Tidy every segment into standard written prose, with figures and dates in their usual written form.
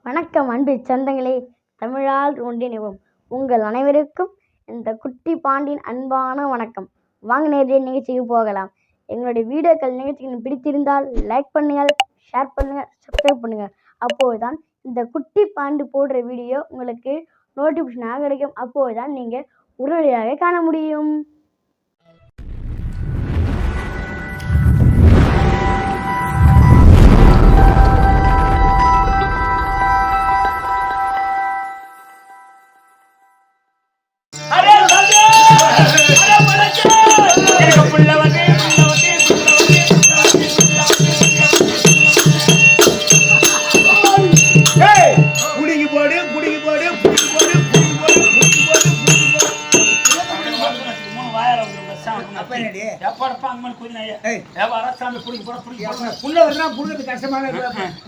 வணக்கம் அன்பு சொந்தங்களே, தமிழால் ஒன்றிணைவோம். உங்கள் அனைவருக்கும் இந்த குட்டி பாண்டியின் அன்பான வணக்கம். வாங்க நேரடியாக நிகழ்ச்சிக்கு போகலாம். எங்களுடைய வீடியோக்கள் நிகழ்ச்சிகள் பிடித்திருந்தால் லைக் பண்ணுங்கள், ஷேர் பண்ணுங்கள், சப்ஸ்கிரைப் பண்ணுங்கள். அப்போதுதான் இந்த குட்டி பாண்டி போடுற வீடியோ உங்களுக்கு நோட்டிஃபிகேஷனாக கிடைக்கும். அப்போதுதான் நீங்கள் உடனடியாக காண முடியும்.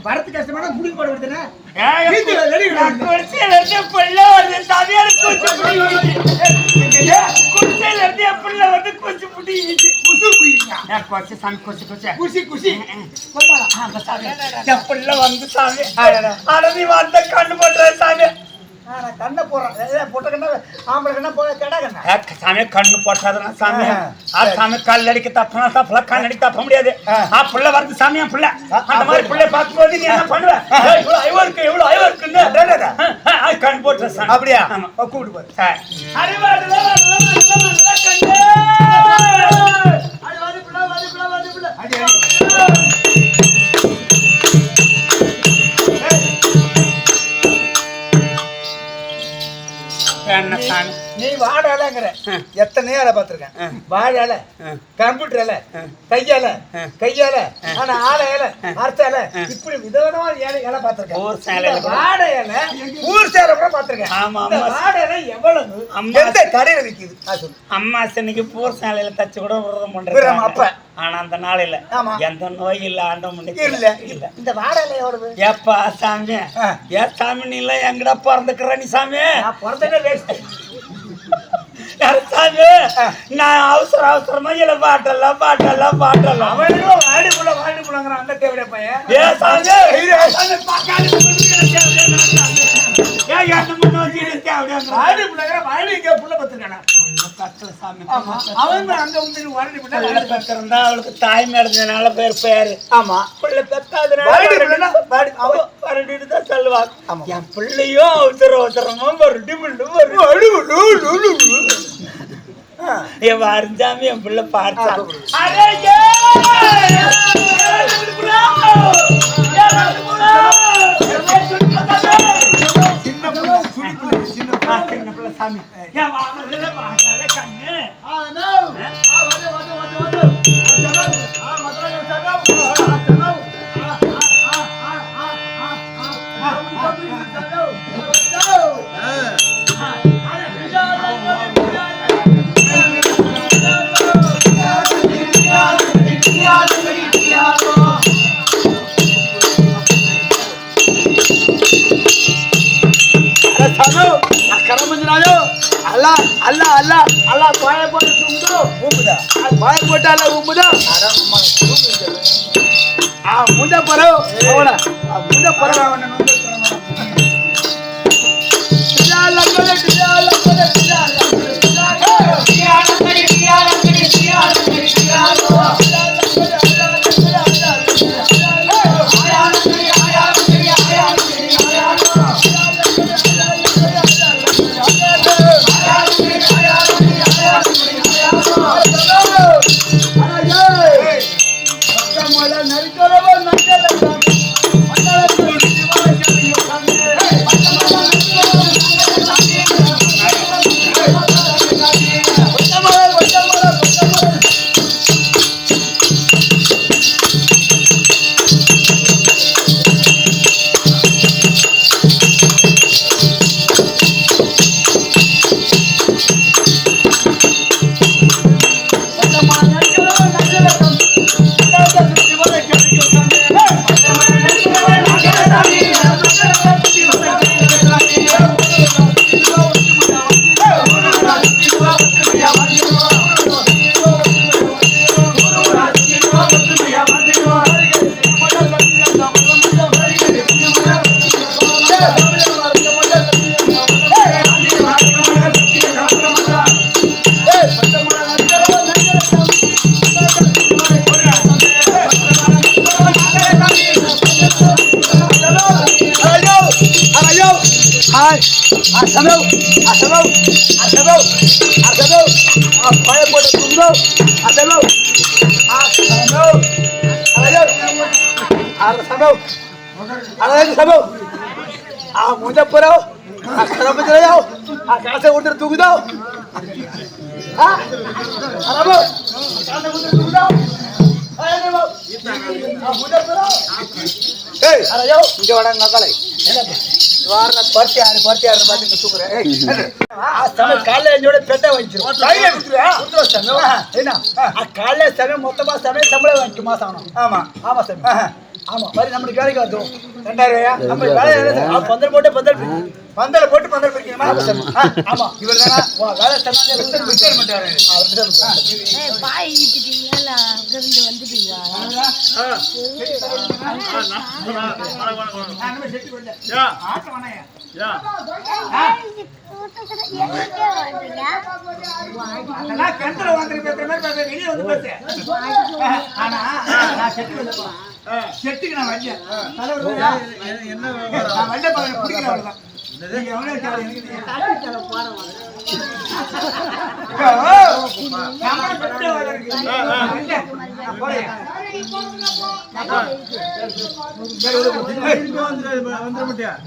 வரத்து கஷ்டமான புடி போட விடுதுனா கண்ணு போடுறேன் பொட்ட கண்ணா ஆம்பளை கண்ணா போட கேட்டா சாமி கண்ணு போட்டாதான் சாமி சாமி கல் அடிக்க தப்பனா தப்பல கண் அடிக்க தப்ப முடியாது. புள்ள வருது சாமி என் புள்ள அந்த மாதிரி புள்ளைய பார்க்கும்போது நீ என்ன பண்ணுவ? ஐவருக்கு எவ்வளவு ஐவருக்குன்னு கண் போட்டுற சாமி. அப்படியா? கூப்பிட்டு போய் நீ வாழலைங்கிற எத்தனை வேலை பார்த்திருக்கேன். வாழல, கம்ப்யூட்டர் வேலை, கையால ஆனா ஆலையில அரசால இப்படி விதவிதமா வேலை பார்த்திருக்கேன். வாழையில ஊர் சேலை கூட பார்த்திருக்கேன். வாழையில எவ்வளவு எந்த கடையில விற்கிது? அம்மா சென்னைக்கு போர் சேலையில தச்சு கூட விரதம் பண்றேன் அப்ப. ஆனா அந்த நாளையில எந்த நோய் இல்ல, ஆண்டம் இல்ல. இந்த வாழையில எவ்வளவு? ஏப்பா சாமி, ஏன் சாமி நீ எல்லாம் எங்கடா பிறந்துக்கிற? நீ சாமி பிறந்தே வேஸ்ட் சாமி. நான் அவசரமா இல்ல பாட்டெல்லாம் அவனும் வாடிக்குள்ளங்கிறான் அந்த தேவையா பையன். ஏ சாமி அவளுக்கு தாய் மேடனால பேர் பேரு. ஆமா, பிள்ளை பெத்தாதுதான் சொல்லுவாங்க. என் பிள்ளையும் அவசரமா வருஞ்சாமி என் பிள்ளை பார்த்தா சின்ன பிள்ளை சாமி கண்ணு அல்லா பாய போட்டு ஊம்புதா, பாய போட்டு அல்ல ஊம்புதா. முந்த பரவ முந்த பரவ சமயம் அசமம் அசமம் அசமம் பாய போட்டு துங்கோ அசமம் அசமம் அசமம் அதாவது சமம் முஜப்புரோ சரபத்திரையோ காசை கொடுத்துட்டு தூக்குதோ அரபோ காசை கொடுத்துட்டு தூக்குதோ அரயோ இங்க வடங்க மக்களை வாரண பர்த்தி ஆறு பார்த்து இங்க தூக்குறேன் காலைல என்னோட பெட்டை வாங்கிச்சிரும் கையில குத்துருவேன் சமயம் என்ன காலைல சமயம் மொத்தமா சமயம் சம்பளம் வாங்கிட்டு மாசம் ஆகணும் ஆமா ஆமா சமயம் ஆமா மாதிரி நம்மளுக்கு வேலைக்கு வந்தோம் 2000 நம்ம வேலை பந்தல் போட்டு பந்தல் பிடிக்கணுமா ஆமா இவர் தானா வேலை பாய் ஈட்டிட்டீங்களா அங்கிருந்து வந்துட்டீங்களா செட்டுக்கு நான் வரல நான் வரல பிடிக்கிறேன்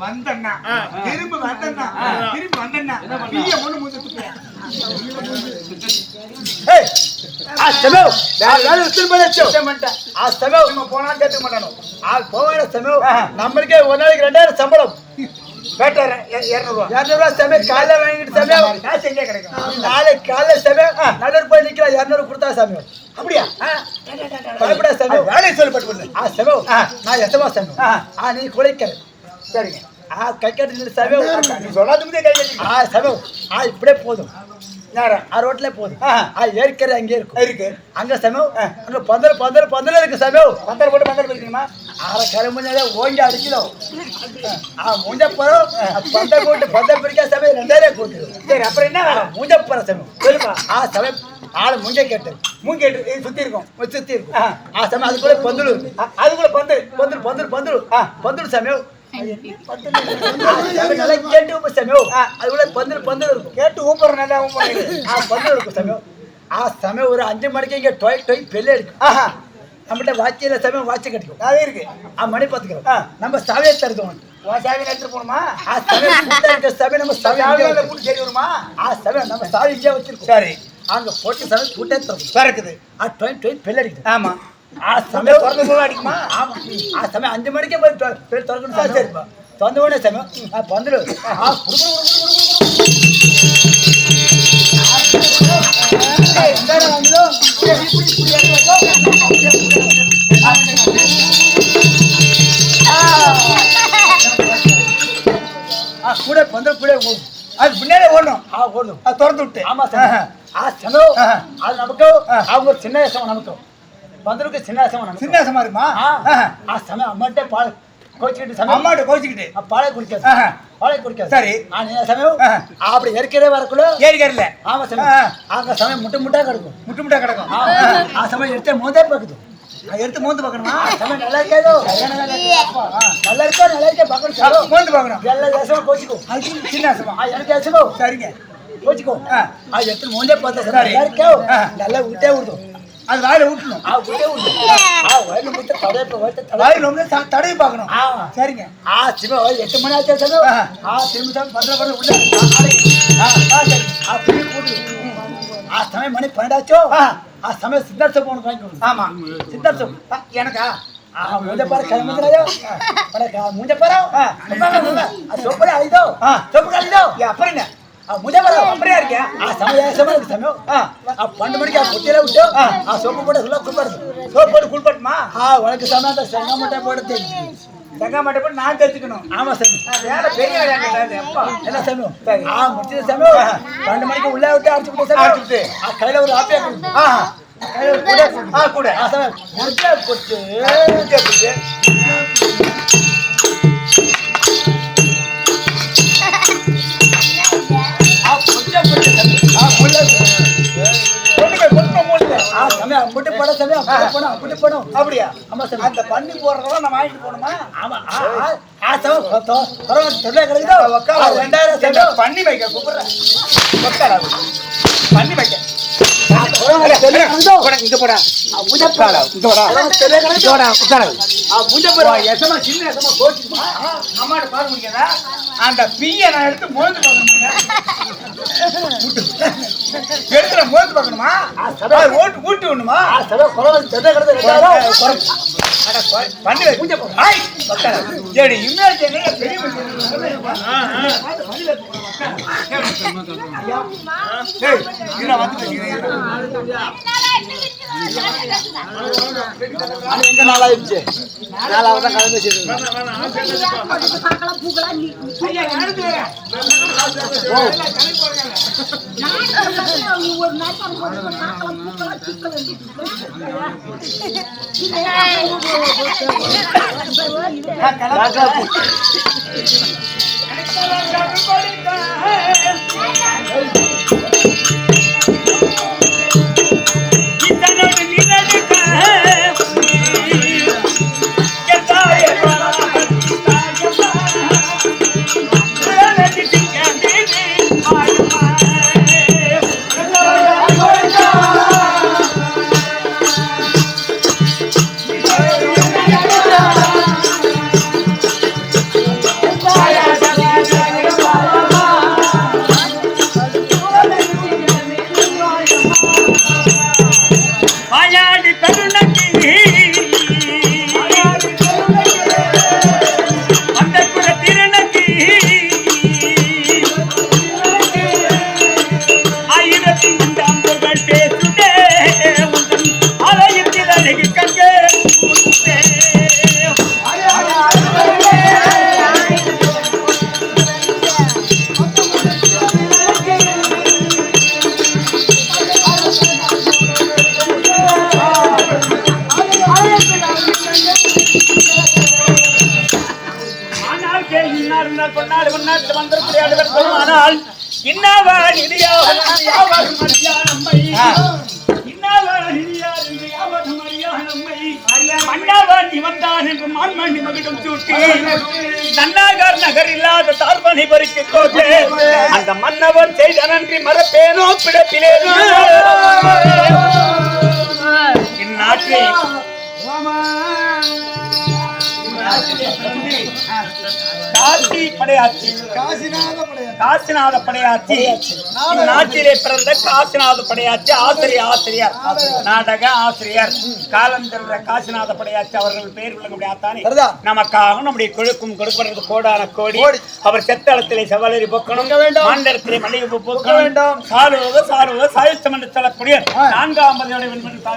வந்தண்ணா திரும்ப வந்தண்ணா நம்மளுக்கே ஒரு நாளைக்கு 2000 சம்பளம் காலைல வாங்கிட்டு சமயம் காசு எங்கே கிடைக்கும் நாளைக்கு காலைல சமயம் நடுவர் போய் நிக்கலாம் 200 கொடுத்தா சமயம் அப்படியா பயப்படா சமயம் வேலையை சொல்லப்பட்டு சமயம் நான் எத்தமா சமயம் நீ குலைக்கிற சரிங்க கை கட்டி சமயம் நீ சொல்லாத கை கட்டி சமயம் இப்படியே போதும் ரோட்ல போதும் ஏற்கரை அங்கே இருக்கு அங்க சமயம் அங்க பந்தல் இருக்கு சமயம் பந்தல் போட்டு பந்தல் பிடிக்கணுமா ஆற கிளம்புனாலே ஓங்கி அடிக்கணும் மூஞ்ச போறோம் பந்தல் போட்டு பந்தல் பிடிக்க சமயம் 2000 கூட்டு சரி அப்புறம் என்ன மூஞ்ச போற சமயம் சொல்லுமா சமயம் ஆளு மூஞ்ச கேட்டு சுத்தி இருக்கும் சமயம் அதுக்குள்ள பந்தல் அதுக்குள்ள பந்தல் சமயம் நல்லா கேட்டு சமயம் அதுக்குள்ள பந்தல் இருக்கும் கேட்டு ஊப்பற நல்லா பந்தல் இருக்கும் சமயம் சமயம் ஒரு 5 மணிக்கு இங்க டொய் பெல்ல இருக்கு நம்மகிட்ட வாட்சியில சமயம் வாட்சி கட்டிக்கும் அதே இருக்கு மணி பார்த்துக்கிறோம் நம்ம சாவியை தருக்கோம் சாவி எடுத்துட்டு போகணுமா சமயம் நம்ம சாவியால கூட்டு சரி வருமா சமயம் நம்ம சாவி இங்கே வச்சிருக்கோம் சரி அங்க போட்டு சமயம் கூட்டே திறக்குது டொய் பெல் அடிக்குது ஆமா சமயம் திறந்து அடிக்குமா ஆமா சமயம் 5 மணிக்கே போய் திறக்கணும் சரிப்பா திறந்த உடனே சமயம் பந்தல் கூட பந்தல் கூட அது பின்னாலே ஓடணும் அது திறந்து விட்டு ஆமா சார் சமயம் அது நமக்கு அவங்க ஒரு சின்ன விஷயம் நமக்கு பந்தலுக்கு சின்ன இருக்குமா சமயம் அம்மாட்டே பால் கோச்சிக்கிட்டு பாலை குடிக்காது சரி சமயம் அப்படி ஏற்கனவே வரக்குள்ள ஏறிக்கல ஆமா சமயம் அங்க சமயம் முட்டை கிடக்கும் சமயம் எடுத்து மோந்தே பாக்குது எடுத்து மோந்து பார்க்கணுமா சமயம் நல்லா இருக்காதோ நல்லா இருக்கே பார்க்கணும் மோந்து பார்க்கணும் எல்லா தேசமும் கோச்சிக்கோ சின்ன எனக்கு தேசமோ சரிங்க கோச்சிக்கோ எடுத்து மோந்தே பார்த்தா நல்லா இருக்கோ நல்லா விட்டே விடுதோம் அது வாயில ஊட்டணும் தடவை பார்க்கணும் சரிங்க 8 மணி ஆச்சு சமயம் மணி 12 ஆச்சோ சமயம் சித்தார்த்த சோப்பு ஒன்று வாங்கிக்கணும் ஆமா சித்தார்த்த சோப்பு எனக்கா மூஞ்ச பாரு கிளம்புறாயோ மூஞ்ச பாரு சொப்பு அழிதோ அப்புறம் என்ன முஜபரம் அப்படியே இருக்கேன் சமயம் இருக்கு சமயம் 12 மணிக்கு குட்டியில விட்டு சோப்பு போட்டு சோப்பு போட்டு குளிப்பாட்டுமா உனக்கு சமயம் செங்காமட்டை போட்டு செங்காமட்டை போட்டு நான் தெரிஞ்சுக்கணும் ஆமா சார் வேலை பெரிய என்ன சமயம் சரி முடிச்சது சமயம் 12 மணிக்கு உள்ள விட்டு அடிச்சுட்டு கையில ஒரு ஆப்பியா கூட முடிச்சா கொட்டு சமயம் சாமி அம்புட்டு படம் சாமி அம்புட்டு படம் அப்படியா ஆமா சாமி அந்த பண்ணி போறதெல்லாம் நான் வாங்கிட்டு போகணுமா ஆமா பண்ணி வைக்க கூப்பிடுறேன் பண்ணி வைக்க அந்த பிய நான் எடுத்து மோந்து எடுத்து மோந்து பார்க்கணுமா ஓட்டு ஊட்டு ஒண்ணுமா பண்ணி எங்க நாளாயிருச்சு நாளாவது தான் கலந்து ஆனால் நகர் இல்லாத தார்மணி பறிக்கு கோட்டை அந்த மன்னவன் செய்த நன்றி மறப்பேனோ பிறப்பிலேனோ இந்நாட்டை காசி படையாச்சி காசிநாத படையாச்சி நாட்டிலே பிறந்த காசிநாத படையாச்சி ஆசிரியர் நாடக ஆசிரியர் காலம் சென்ற காசிநாத படையாச்சி அவர்கள் பெயர் விளங்க முடியாதானே நமக்காக நம்முடைய கொழுக்கும் கொடுப்பதற்கு கோடான கோடி அவர் செத்தளத்திலே செவலரி போக்கணும் மாண்டத்திலே மல்லிகை போக்க வேண்டும் சாருவது சாயுத்தம் என்று சொல்லக்கூடிய 4ஆம்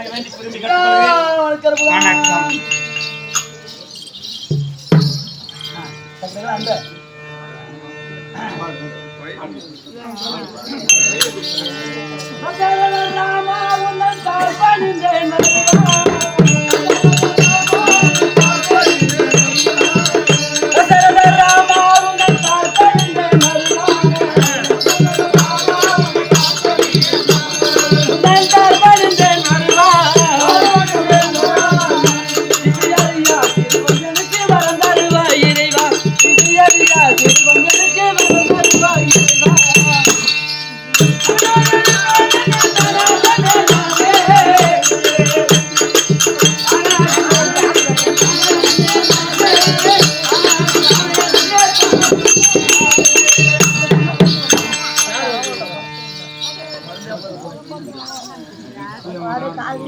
வேண்டி விரும்பி வணக்கம். அந்த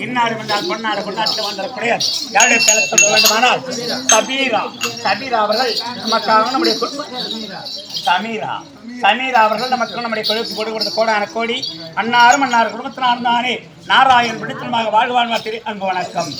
இன்னாடு வந்தால் பொன்னாடு பொன்னாட்டு வந்தக்கூடிய யாருடைய பேரை சொல்ல வேண்டுமானால் சபீரா அவர்கள் நமக்காக நம்முடைய சமீரா அவர்கள் நமக்கு நம்முடைய கொழுப்பு கொடுக்கிறது கோடான கோடி அன்னாரும் அன்னார் குடும்பத்தினார் தானே நாராயண் பிடித்தமாக வாழ்வாழ்வா திரு அன்பு வணக்கம்.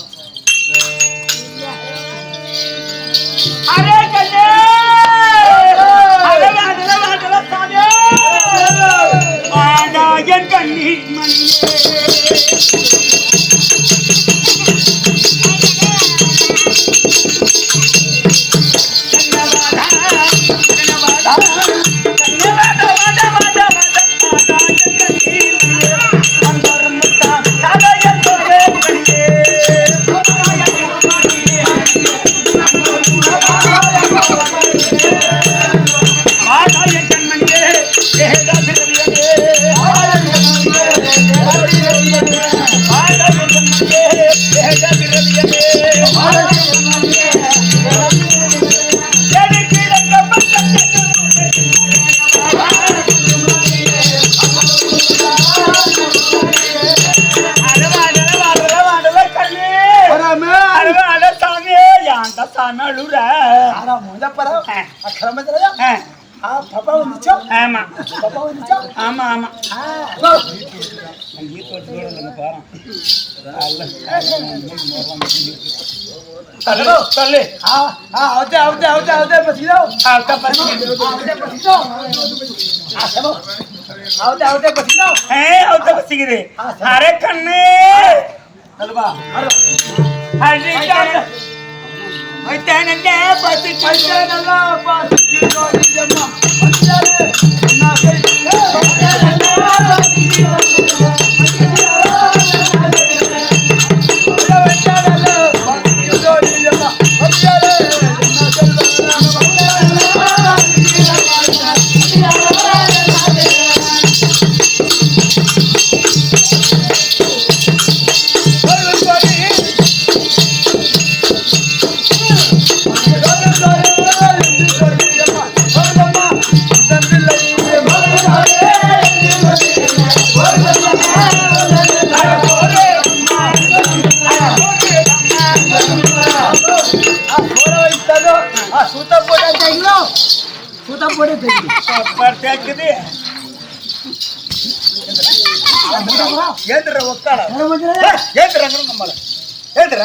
சமத்துல பாப்பா வந்துச்சோ ஆமா பாப்பா வந்துச்சோ ஆமா ஆமா ஹலோ சொல்லு அவதே பசிதோ அவத்த பசிக்குது அரே கண்ணு சொல்லுவா கேக்குது ஏந்திர ஒக்கால ஏந்திரங்க நம்மள ஏந்திர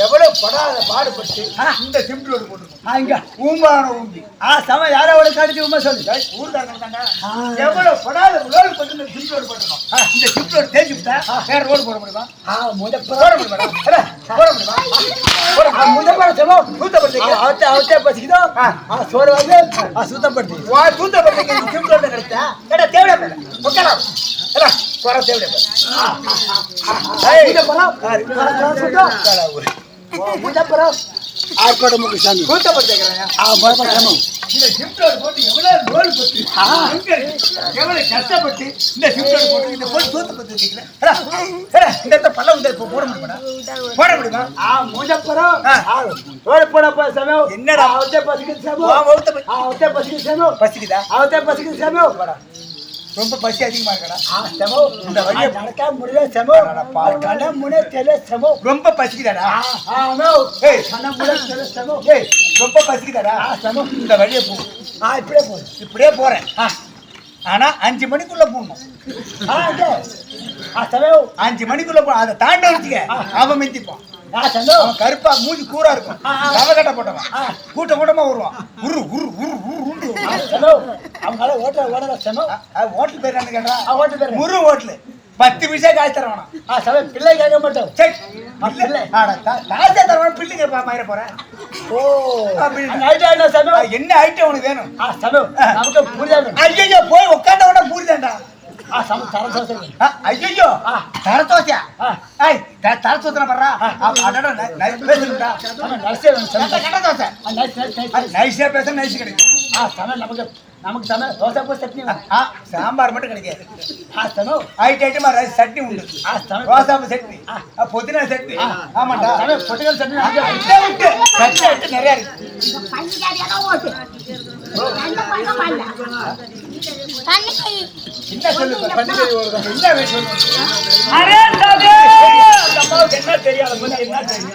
எவ்வளவு படாத பாடுபட்டு இந்த சிம்பிள் ரோடு போட்டுருக்கோம் இங்க ஊம்பான ஊம்பி சம யாரோட காடிச்சு ஊம்ப சொல்லு ஊர்தாங்க எவ்வளவு படாத ரோடு போட்டு இந்த சிம்பிள் ரோடு போட்டுருக்கோம் இந்த சிம்பிள் ரோடு தேய்ச்சி விட்டா வேற ரோடு போட முடியுமா போட முடியுமா போட முடியுமா முதல்ல சொல்லுவோம் சுத்தப்படுத்தி அவத்தே பசிக்குதோ சோறு வந்து சுத்தப்படுத்தி சுத்தப்படுத்தி சிம்பிள் ரோடு கிடைச்சா கேட்டா தேவையா ஒக்கலாம் குறை தேவையா கஷ்டப்பட்டு இந்த போட முடியுமா என்னடா ரொம்ப பசி அதிகமா இருக்கடா இந்த வழியை நடக்க முடியல செமோ கண்ணமுனே தெரியல செமோ ரொம்ப பசிக்குதாடா ரொம்ப பசிக்குதாடா செமோ இந்த வழியை போ இப்படியே போறேன் ஆனா 5 மணிக்குள்ள போடணும் 5 மணிக்குள்ள போ அதை தாண்ட வச்சுக்க அவன் மிந்திப்பான் கருப்பா மூஞ்சி கூரா இருக்கும் கவகட்ட போட்டவன் கூட்டமா வருவான் உரு உரு உரு உரு அவங்களால ஹோட்டல் பேர் என்ன கேட்டா ஹோட்டல் பேர் முரு ஹோட்டலு 10 பைசா காசு தரவானா பிள்ளை கேட்க மாட்டோம் காசே தரவான பிள்ளை கேட்பா மயிர போறேன் என்ன ஐட்டம் உனக்கு வேணும் நமக்கு புரியாது ஐயோ போய் உட்காந்தவன புரியாண்டா ஐயோ தரத்தோசியா தரத்தோசன பண்றா நைஸா பேச நைஸ் கிடைக்கும் நமக்கு தமிழ் தோசை போய் சட்னி சாம்பார் மட்டும் கிடைக்காது ஐட்டமா ரைஸ் சட்னி உண்டு தோசை சட்னி புதினா சட்னி ஆமாண்டா பொட்டுக்கல் சட்னி சட்னி நிறைய இருக்கு என்ன சொல்லு பண்டிகை என்ன விஷயம் என்ன தெரியாது என்ன தெரியும்